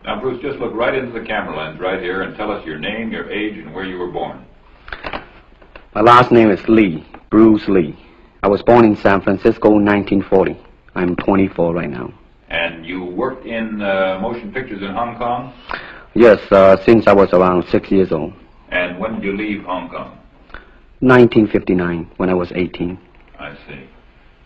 Now, Bruce, just look right into the camera lens right here and tell us your name, your age, and where you were born. My last name is Lee, Bruce Lee. I was born in San Francisco in 1940. I'm 24 right now. And you worked in motion pictures in Hong Kong? Yes, since I was around 6 years old. And when did you leave Hong Kong? 1959, when I was 18. I see.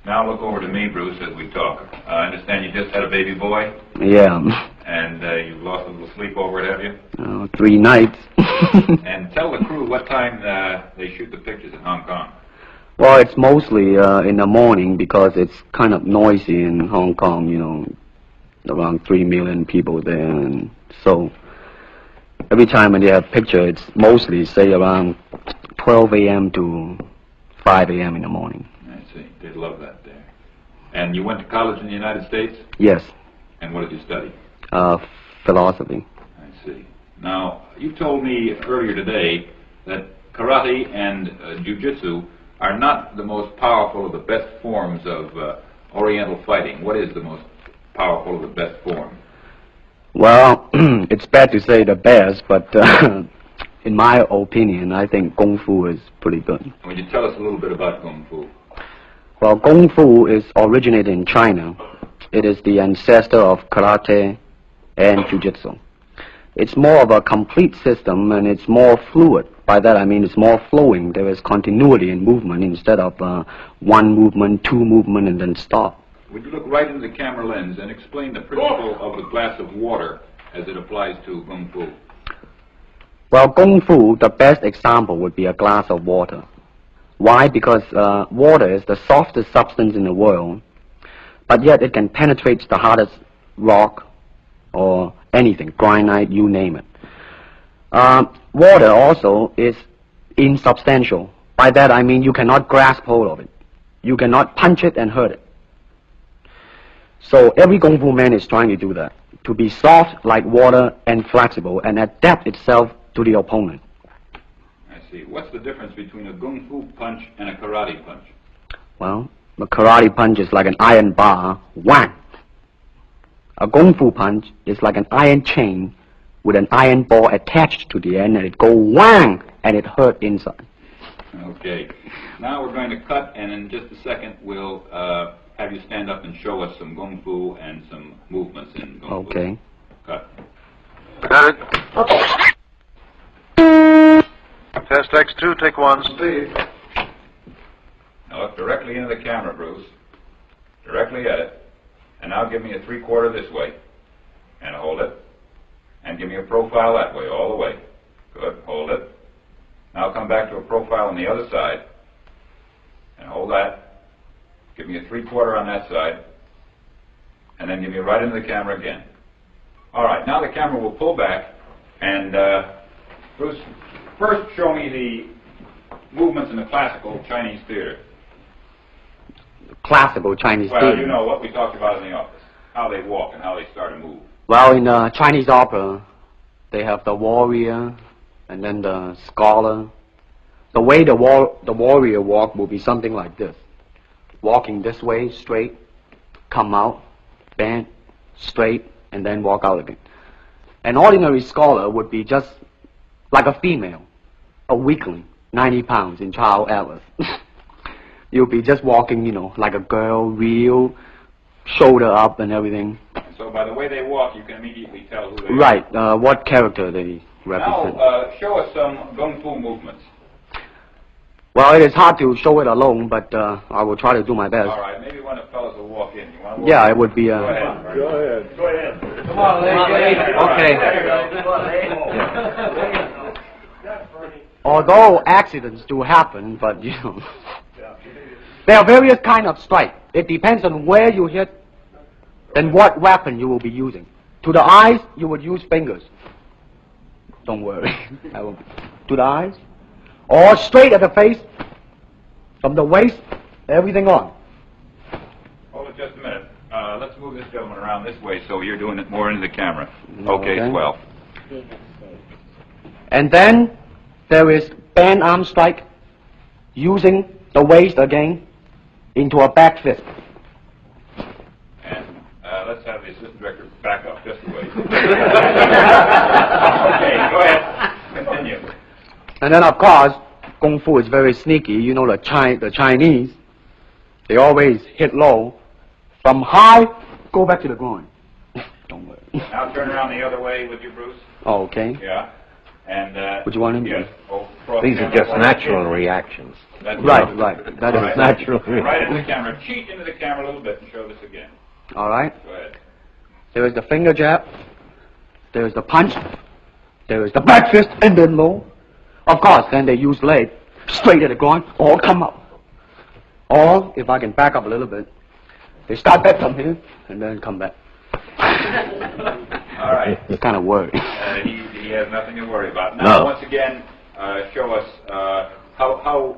Now look over to me, Bruce, as we talk. I understand you just had a baby boy? Yeah. And you've lost a little sleep over it, have you? 3 nights. And tell the crew what time they shoot the pictures in Hong Kong. Well, it's mostly in the morning because it's kind of noisy in Hong Kong, you know, around 3 million people there. And so every time when they have picture, it's mostly, say, around 12 a.m. to 5 a.m. in the morning. I see. They'd love that there. And you went to college in the United States? Yes. And what did you study? Philosophy. I see. Now, you told me earlier today that karate and jiu-jitsu are not the most powerful of the best forms of Oriental fighting. What is the most powerful of the best form? Well, it's bad to say the best, but in my opinion, I think Kung Fu is pretty good. Would you tell us a little bit about Kung Fu? Well, Kung Fu is originated in China. It is the ancestor of karate and jiu-jitsu. It's more of a complete system, and it's more fluid. By that I mean it's more flowing. There is continuity in movement instead of one movement, two movement, and then stop. Would you look right into the camera lens and explain the principle of the glass of water as it applies to Kung Fu? Well, Kung Fu, the best example would be a glass of water. Why? Because water is the softest substance in the world, but yet it can penetrate the hardest rock or anything, granite, you name it. Water also is insubstantial. By that I mean you cannot grasp hold of it. You cannot punch it and hurt it. So every Kung Fu man is trying to do that, to be soft like water and flexible and adapt itself to the opponent. I see. What's the difference between a Kung Fu punch and a karate punch? Well, a karate punch is like an iron bar, whang. A Kung Fu punch is like an iron chain with an iron ball attached to the end, and it go whang, and it hurt inside. Okay. Now we're going to cut, and in just a second we'll have you stand up and show us some Kung Fu and some movements in Kung Fu. Okay. Cut. Got it. Test X2, take 1. Steve. Now look directly into the camera, Bruce. Directly at it. And now give me a 3/4 this way. And hold it. And give me a profile that way, all the way. Good. Hold it. Now come back to a profile on the other side. And hold that. Give me a 3/4 on that side. And then give me right into the camera again. All right. Now the camera will pull back. And Bruce, first show me the movements in the classical Chinese theater. Classical Chinese Well, theater. you know what we talked about in the office. How they walk and how they start to move. Well, in Chinese opera, they have the warrior and then the scholar. The way the warrior walk will be something like this. Walking this way, straight, come out, bend, straight, and then walk out again. An ordinary scholar would be just like a female, a weakling, 90 pounds in child atlas. You'll be just walking, you know, like a girl, real, shoulder up and everything. So by the way they walk, you can immediately tell who they Right, what character they represent. Now, show us some Kung Fu movements. Well, it is hard to show it alone, but I will try to do my best. All right, maybe one of the fellows will walk in. You want to walk Yeah, in? it would be... Go ahead. Go ahead. Go ahead. Come on, lady. Okay. Although accidents do happen, but, you know... There are various kinds of strike. It depends on where you hit and what weapon you will be using. To the eyes, you would use fingers. Don't worry. To the eyes. Or straight at the face, from the waist, everything on. Hold it just a minute. Let's move this gentleman around this way so you're doing it more into the camera. Okay, swell. And then there is band arm strike, using the waist again into a back fist. And let's have the assistant director back up just a ways. And then, of course, Kung Fu is very sneaky. You know, the Chinese, they always hit low. From high, go back to the groin. Don't worry. Now turn around the other way with you, Bruce. Oh, okay. Yeah. And, Would you want him to? yes. Oh, cross These the are camera just forward. natural reactions. That's Right. That is Right. natural. Right into the camera. Cheat into the camera a little bit and show this again. All right. Go ahead. There is the finger jab. There is the punch. There is the back fist and then low. Of course, then they use leg straight at the groin or come up. Or, if I can back up a little bit, they start back from here and then come back. All right. It's kind of worried. He has nothing to worry about. Now, No. once again, show us how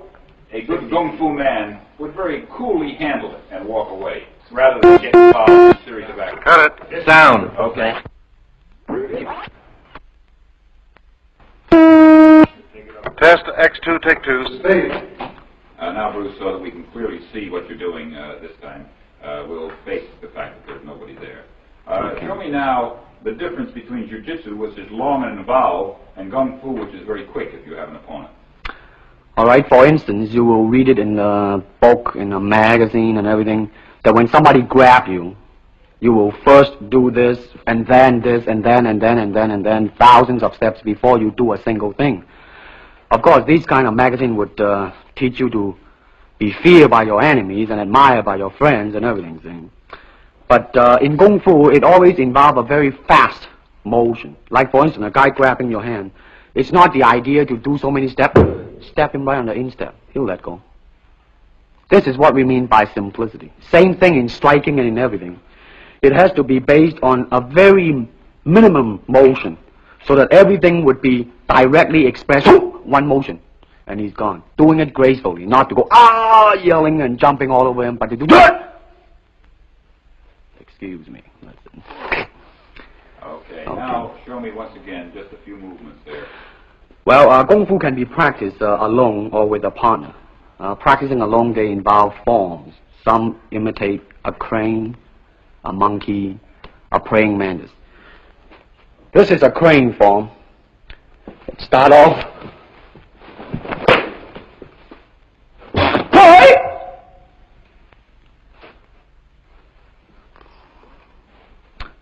a good Kung Fu man would very coolly handle it and walk away, rather than get involved in a series of actions. Cut it. Sound. Okay. Test X2, take 2. Speed. Now, Bruce, so that we can clearly see what you're doing this time, we'll face the fact that there's nobody there. Show me now the difference between jiu-jitsu, which is long and involved, and Kung Fu, which is very quick if you have an opponent. All right, for instance, you will read it in a book, in a magazine and everything, that when somebody grab you, you will first do this, and then this, and then, thousands of steps before you do a single thing. Of course, these kind of magazine would teach you to be feared by your enemies and admired by your friends and everything. See? But in Kung Fu, it always involves a very fast motion. Like, for instance, a guy grabbing your hand. It's not the idea to do so many steps. Step him right on the instep. He'll let go. This is what we mean by simplicity. Same thing in striking and in everything. It has to be based on a very minimum motion so that everything would be directly expressed. One motion. And he's gone. Doing it gracefully. Not to go, yelling and jumping all over him, but to do Excuse me. Listen. Okay. Now, show me once again just a few movements there. Well, Kung Fu can be practiced alone or with a partner. Practicing alone, they involve forms. Some imitate a crane, a monkey, a praying mantis. This is a crane form. Start off.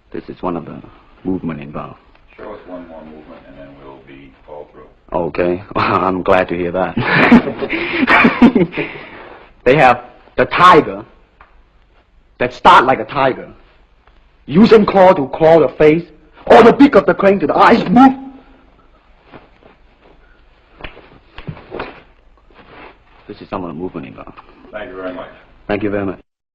This is one of the movement involved. Show us one more movement, and then we'll be all through. Okay, I'm glad to hear that. They have the tiger that start like a tiger, using claw to claw the face, or the beak of the crane to the eyes move. This is some of the movement involved. Thank you very much. Thank you very much.